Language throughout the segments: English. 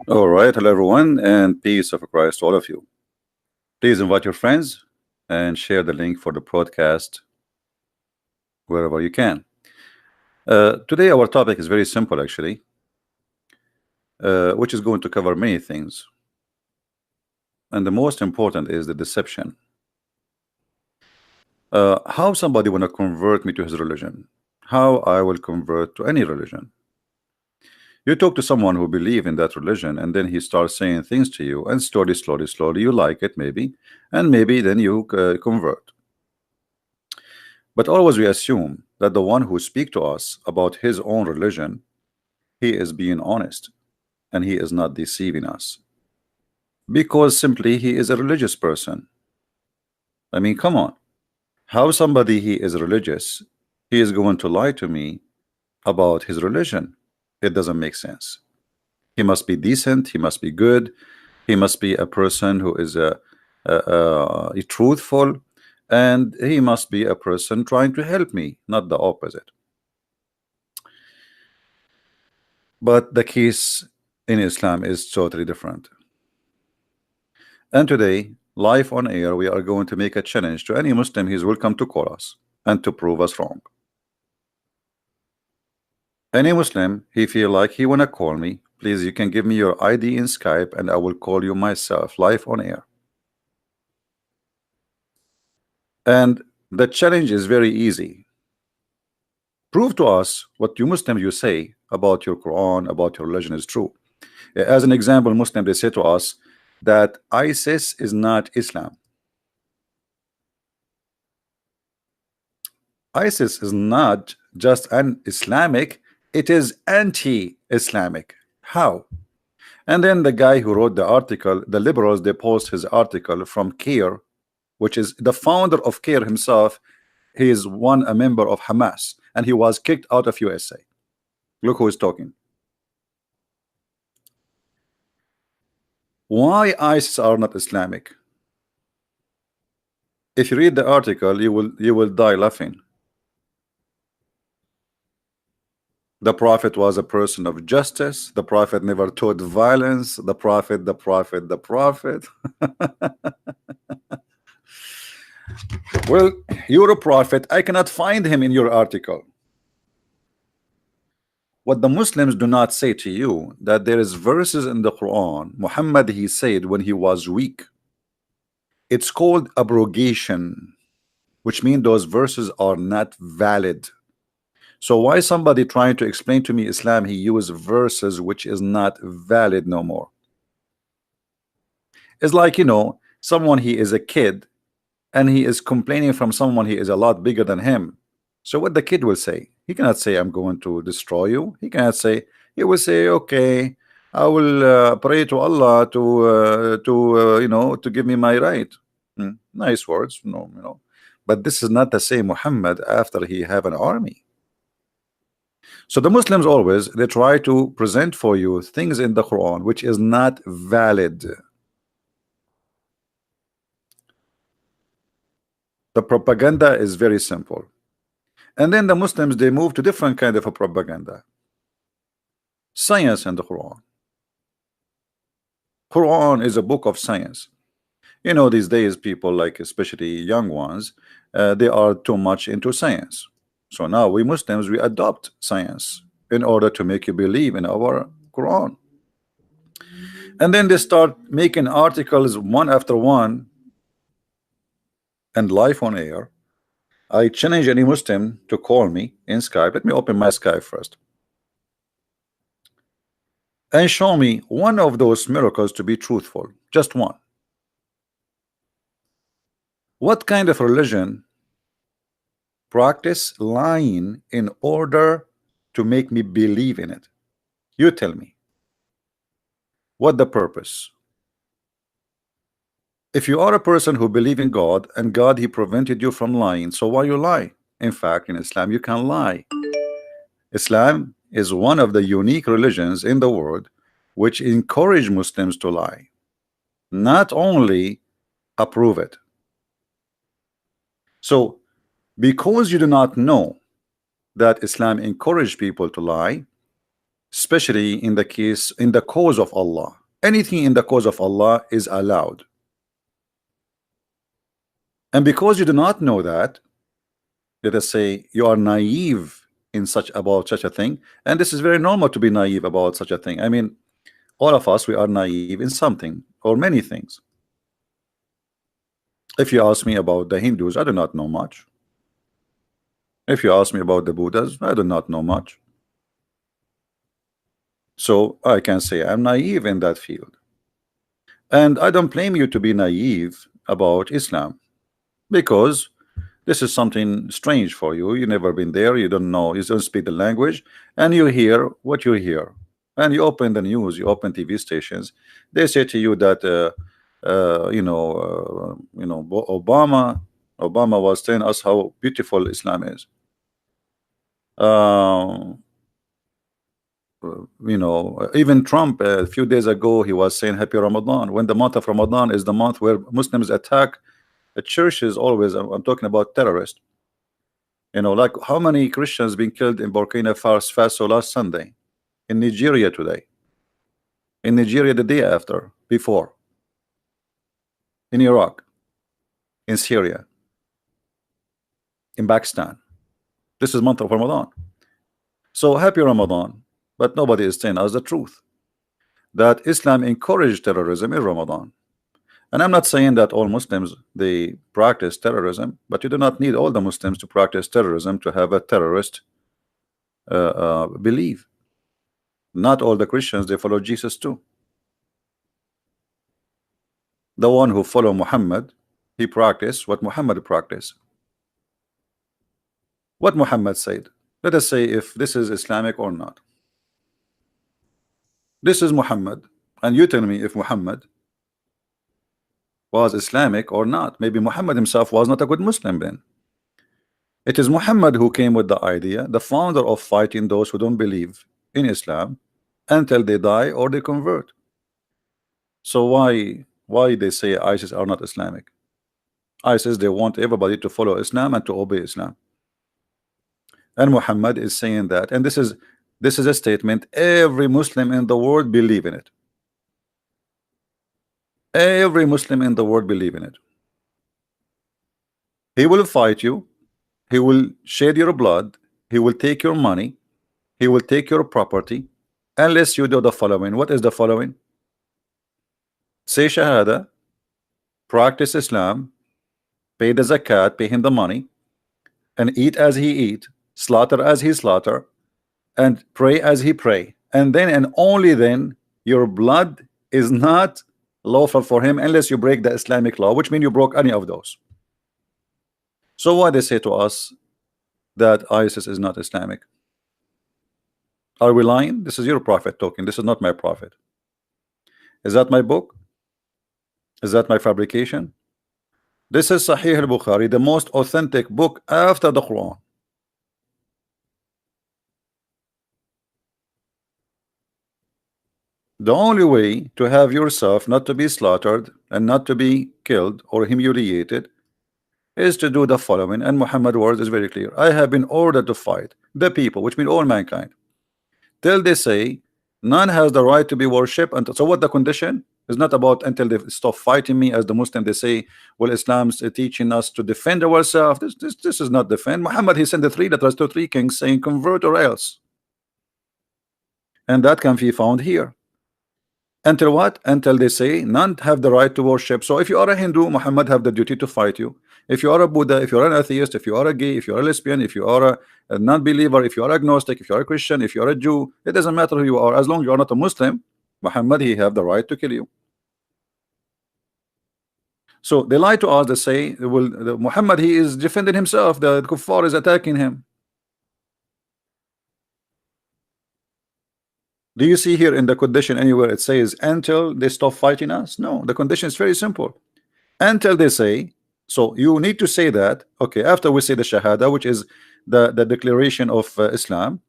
All right, hello everyone, and peace of Christ to all of you. Please invite your friends and share the link for the podcast wherever you can. Today, our topic is very simple, actually, which is going to cover many things. And the most important is the deception. How somebody want to convert me to his religion? How I will convert to any religion? You talk to someone who believe in that religion, and then he starts saying things to you, and slowly, you like it, maybe, and maybe then you convert. But always we assume that the one who speak to us about his own religion, he is being honest and he is not deceiving us, because simply he is a religious person. I mean, come on. How somebody he is religious, he is going to lie to me about his religion? It doesn't make sense. He must be decent, he must be good, he must be a person who is a truthful, and he must be a person trying to help me, not the opposite. But the case in Islam is totally different. And today, live on air, we are going to make a challenge to any Muslim. He's welcome to call us and to prove us wrong. Any Muslim, he feel like he wanna call me, please, you can give me your ID in Skype and I will call you myself live on air. And the challenge is very easy. Prove to us what you Muslims you say about your Quran, about your religion is true. As an example, Muslim, they say to us that ISIS is not Islam. ISIS is not just an Islamic, it is anti-Islamic. How? And then the guy who wrote the article, the liberals, they post his article from CAIR, which is the founder of CAIR himself. He is a member of Hamas, and he was kicked out of USA. Look who is talking. Why ISIS are not Islamic? If you read the article, you will die laughing. The Prophet was a person of justice. The Prophet never taught violence. The Prophet. Well, you're a prophet. I cannot find him in your article. What the Muslims do not say to you, that there is verses in the Quran, Muhammad, he said when he was weak, it's called abrogation, which means those verses are not valid. So why somebody trying to explain to me Islam, he used verses which is not valid no more? It's like, you know, someone, he is a kid and he is complaining from someone he is a lot bigger than him. So what the kid will say, he cannot say I'm going to destroy you. He cannot say, he will say, okay, I will pray to Allah to you know, to give me my right. Nice words, no, you know, but this is not the same Muhammad after he have an army. So the Muslims always, they try to present for you things in the Quran which is not valid. The propaganda is very simple. And then the Muslims, they move to different kind of a propaganda. Science in the Quran. Quran is a book of science. You know, these days people, like especially young ones, they are too much into science. So now we Muslims, we adopt science in order to make you believe in our Quran. And then they start making articles one after one and live on air. I challenge any Muslim to call me in Skype. Let me open my Skype first. And show me one of those miracles to be truthful. Just one. What kind of religion practice lying in order to make me believe in it? You tell me. What the purpose? If you are a person who believe in God and God he prevented you from lying, so why you lie? In fact, in Islam you can lie. Islam is one of the unique religions in the world which encourage Muslims to lie, not only approve it. So because you do not know that Islam encouraged people to lie, especially in the cause of Allah, Anything in the cause of Allah is allowed. And because you do not know that, let us say you are naive in such about such a thing, and this is very normal to be naive about such a thing. I mean, all of us, we are naive in something or many things. If you ask me about the Hindus, I do not know much. If you ask me about the Buddhas, I do not know much. So I can say I'm naive in that field. And I don't blame you to be naive about Islam, because this is something strange for you. You've never been there, you don't know, you don't speak the language, and you hear what you hear. And you open the news, you open TV stations, they say to you that Obama was telling us how beautiful Islam is. Even Trump a few days ago, he was saying happy Ramadan, when the month of Ramadan is the month where Muslims attack the churches. Always, I'm talking about terrorists. Like how many Christians been killed in Burkina Faso last Sunday, in Nigeria today, in Nigeria the day after, before, in Iraq, in Syria, in Pakistan. This is month of Ramadan. So happy Ramadan, but nobody is telling us the truth, that Islam encouraged terrorism in Ramadan. And I'm not saying that all Muslims, they practice terrorism, but you do not need all the Muslims to practice terrorism to have a terrorist belief. Not all the Christians, they follow Jesus too. The one who follow Muhammad, he practiced what Muhammad practiced. What Muhammad said. Let us say if this is Islamic or not. This is Muhammad, and you tell me if Muhammad was Islamic or not. Maybe Muhammad himself was not a good Muslim then. It is Muhammad who came with the idea, the founder of fighting those who don't believe in Islam until they die or they convert. So why they say ISIS are not Islamic? ISIS, they want everybody to follow Islam and to obey Islam. And Muhammad is saying that, and this is a statement every Muslim in the world believe in it. Every Muslim in the world believe in it. He will fight you, he will shed your blood, he will take your money, he will take your property, unless you do the following. What is the following? Say Shahada, practice Islam, pay the zakat, pay him the money, and eat as he eat, slaughter as he slaughter, and pray as he pray. And then and only then your blood is not lawful for him unless you break the Islamic law, which means you broke any of those. So why they say to us that ISIS is not Islamic? Are we lying? This is your prophet talking. This is not my prophet. Is that my book? Is that my fabrication? This is Sahih al-Bukhari, the most authentic book after the Quran. The only way to have yourself not to be slaughtered and not to be killed or humiliated is to do the following, and Muhammad's words is very clear. I have been ordered to fight the people, which means all mankind, till they say none has the right to be worshipped. And so what the condition is not about until they stop fighting me. As the Muslim, they say, well, Islam's teaching us to defend ourselves. This is not defend. Muhammad, he sent the 3 letters to 3 kings saying convert or else, and that can be found here. Until what? Until they say none have the right to worship. So if you are a Hindu, Muhammad have the duty to fight you. If you are a Buddha, if you are an atheist, if you are a gay, if you are a lesbian, if you are a non-believer, if you are agnostic, if you are a Christian, if you are a Jew, it doesn't matter who you are, as long as you are not a Muslim, Muhammad, he have the right to kill you. So they lie to us. They say, well, Muhammad, he is defending himself, the kuffar is attacking him. Do you see here in the condition anywhere it says until they stop fighting us? No, the condition is very simple. Until they say, so you need to say that, okay, after we say the Shahada, which is the declaration of Islam,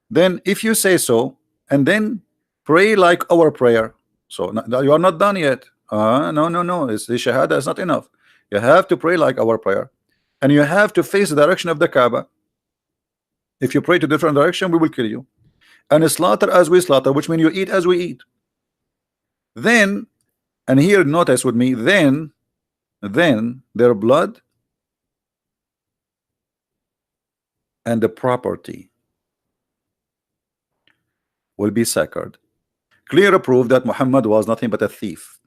then if you say so, and then pray like our prayer. So you are not done yet. No, it's the Shahada is not enough. You have to pray like our prayer, and you have to face the direction of the Kaaba. If you pray to different direction, we will kill you. And slaughter as we slaughter, which means you eat as we eat. Then, and here notice with me, then their blood and the property will be sacred. Clear proof that Muhammad was nothing but a thief.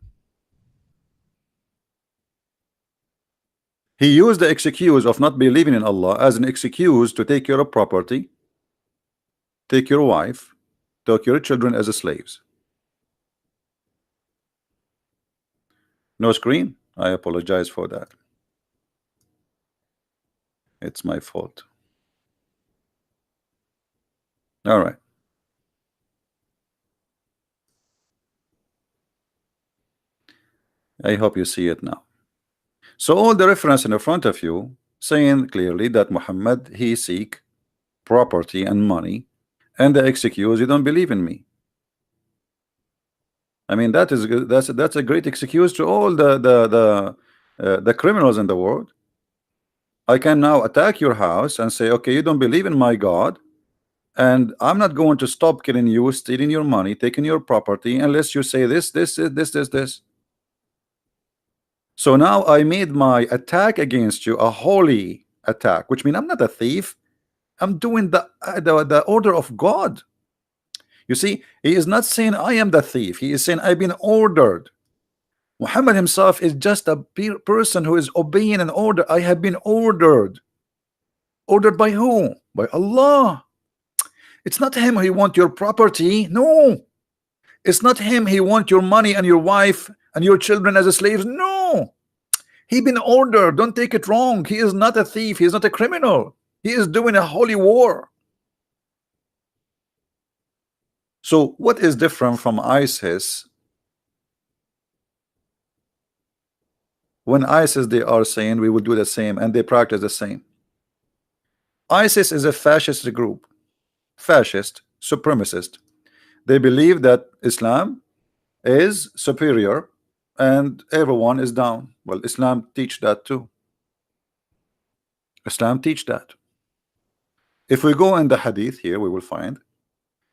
He used the excuse of not believing in Allah as an excuse to take your property, take your wife, take your children as slaves. No screen? I apologize for that. It's my fault. All right. I hope you see it now. So all the reference in the front of you saying clearly that Muhammad, he seek property and money, and the excuse, you don't believe in me. I mean, that's a great excuse to all the criminals in the world. I can now attack your house and say, okay, you don't believe in my God, and I'm not going to stop killing you, stealing your money, taking your property, unless you say this. So now I made my attack against you a holy attack, which means I'm not a thief. I'm doing the order of God. You see, he is not saying I am the thief. He is saying I've been ordered. Muhammad himself is just a person who is obeying an order. I have been ordered. Ordered by who? By Allah. It's not him he want your property. No. It's not him he want your money and your wife and your children as slaves. No. He been ordered. Don't take it wrong. He is not a thief. He is not a criminal. He is doing a holy war. So what is different from ISIS? When ISIS, they are saying we will do the same, and they practice the same. ISIS is a fascist group, fascist, supremacist. They believe that Islam is superior and everyone is down. Well, Islam teach that too. Islam teach that. If we go in the hadith here, we will find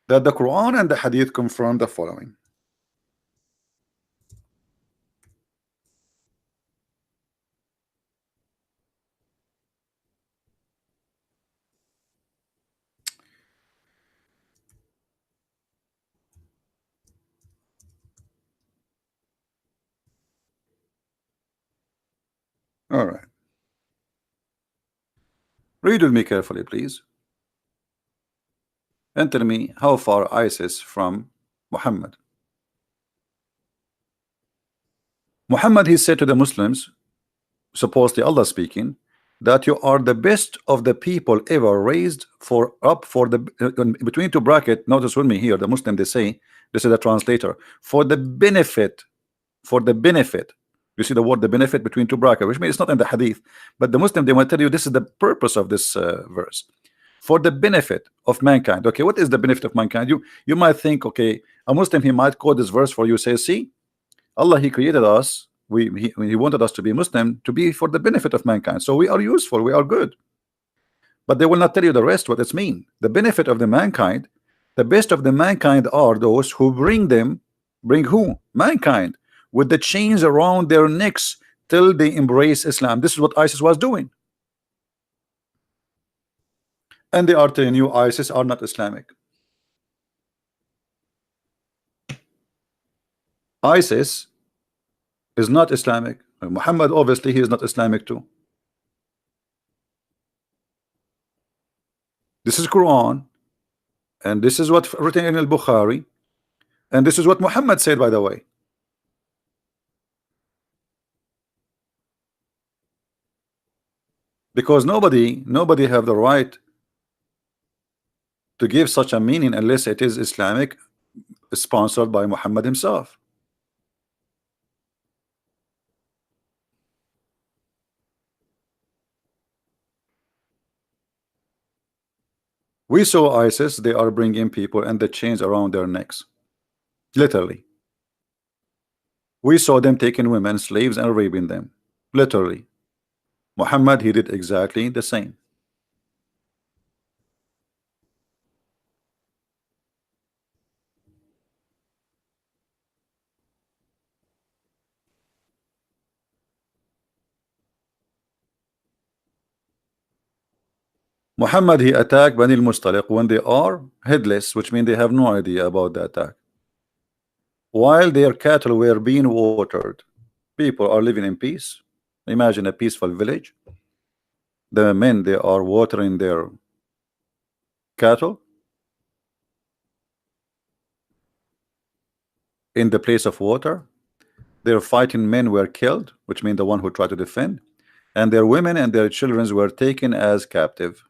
that the Quran and the hadith confirm the following. All right. Read with me carefully, please. And tell me how far ISIS from Muhammad. Muhammad, he said to the Muslims, supposedly Allah speaking, that you are the best of the people ever raised for up for the between two bracket. Notice with me here, the Muslim, they say, this is the translator, for the benefit, for the benefit. You see the word the benefit between two brackets, which means it's not in the hadith, but the Muslim, they want to tell you this is the purpose of this verse, for the benefit of mankind. Okay, what is the benefit of mankind? You might think, okay, a Muslim, he might quote this verse for you, say, see, Allah, he created us, he wanted us to be Muslim to be for the benefit of mankind, so we are useful, we are good. But they will not tell you the rest, what it's mean. The benefit of the mankind, the best of the mankind are those who bring who? Mankind, with the chains around their necks till they embrace Islam. This is what ISIS was doing. And they are telling you ISIS are not Islamic. ISIS is not Islamic. Muhammad, obviously, he is not Islamic too. This is Quran, and this is what written in al-Bukhari, and this is what Muhammad said, by the way. Because nobody have the right to give such a meaning unless it is Islamic, sponsored by Muhammad himself. We saw ISIS, they are bringing people and the chains around their necks, literally. We saw them taking women, slaves, and raping them, literally. Muhammad, he did exactly the same. Muhammad, he attacked Bani al-Mustaliq when they are headless, which means they have no idea about the attack. While their cattle were being watered, people are living in peace. Imagine a peaceful village. The men, they are watering their cattle in the place of water. Their fighting men were killed, which means the one who tried to defend, and their women and their children were taken as captive.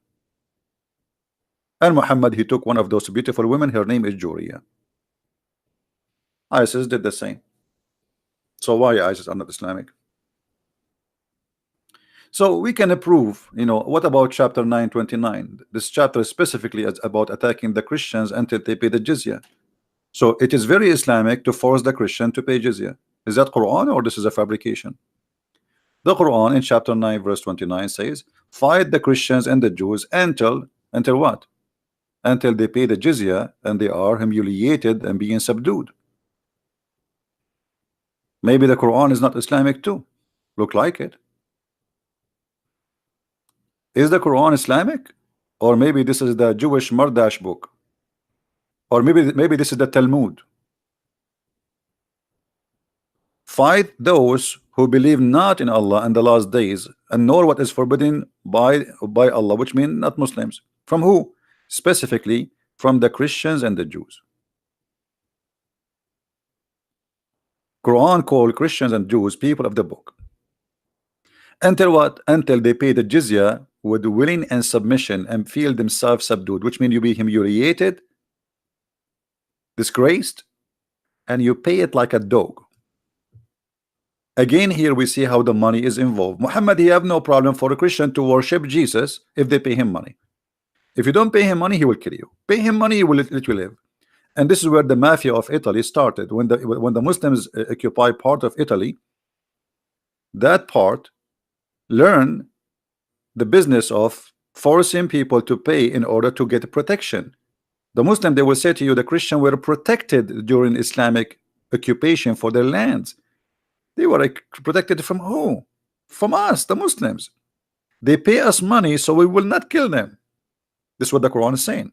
And Muhammad, he took one of those beautiful women. Her name is Juriya. ISIS did the same. So why ISIS are not Islamic? So we can approve, what about chapter 929? This chapter specifically is about attacking the Christians until they pay the jizya. So it is very Islamic to force the Christian to pay jizya. Is that Quran or this is a fabrication? The Quran in chapter 9 verse 29 says, fight the Christians and the Jews until what? Until they pay the jizya and they are humiliated and being subdued. Maybe the Quran is not Islamic too. Look like it. Is the Quran Islamic? Or maybe this is the Jewish Mardash book? Or maybe this is the Talmud. Fight those who believe not in Allah and the last days, and nor what is forbidden by Allah, which means not Muslims. From who? Specifically from the Christians and the Jews. Quran called Christians and Jews people of the book. Until what? Until they pay the jizya with willing and submission and feel themselves subdued, which means you be humiliated, disgraced, and you pay it like a dog. Again, here we see how the money is involved. Muhammad, he have no problem for a Christian to worship Jesus if they pay him money. If you don't pay him money, he will kill you. Pay him money, he will let you live. And this is where the mafia of Italy started. When the Muslims occupy part of Italy, that part learn the business of forcing people to pay in order to get protection. The Muslim, they will say to you, the Christian were protected during Islamic occupation for their lands. They were protected from who? From us, the Muslims. They pay us money so we will not kill them. This is what the Quran is saying.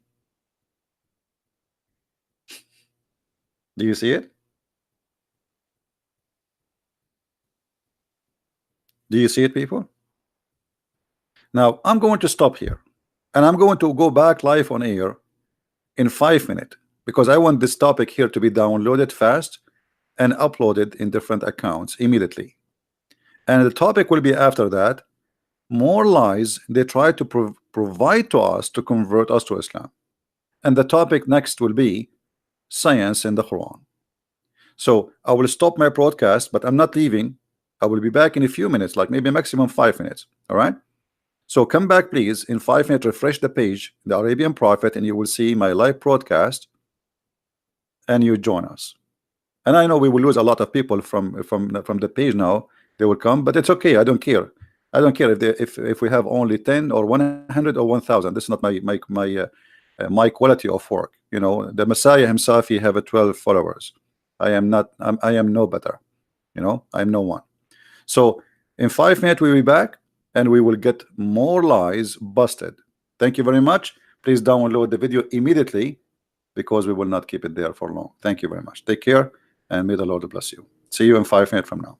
Do you see it? Do you see it, people? Now I'm going to stop here and I'm going to go back live on air in 5 minutes because I want this topic here to be downloaded fast and uploaded in different accounts immediately. And the topic will be after that, more lies they try to provide to us to convert us to Islam. And the topic next will be science in the Quran. So I will stop my broadcast, but I'm not leaving. I will be back in a few minutes, like maybe maximum 5 minutes. All right. So come back, please. In 5 minutes, refresh the page, The Arabian Prophet, and you will see my live broadcast. And you join us. And I know we will lose a lot of people from the page now. They will come, but it's okay. I don't care. I don't care if we have only 10 or 100 or 1,000. This is not my quality of work. The Messiah himself, he have 12 followers. I am no better. I am no one. So in 5 minutes we'll be back and we will get more lies busted. Thank you very much. Please download the video immediately because we will not keep it there for long. Thank you very much. Take care and may the Lord bless you. See you in 5 minutes from now.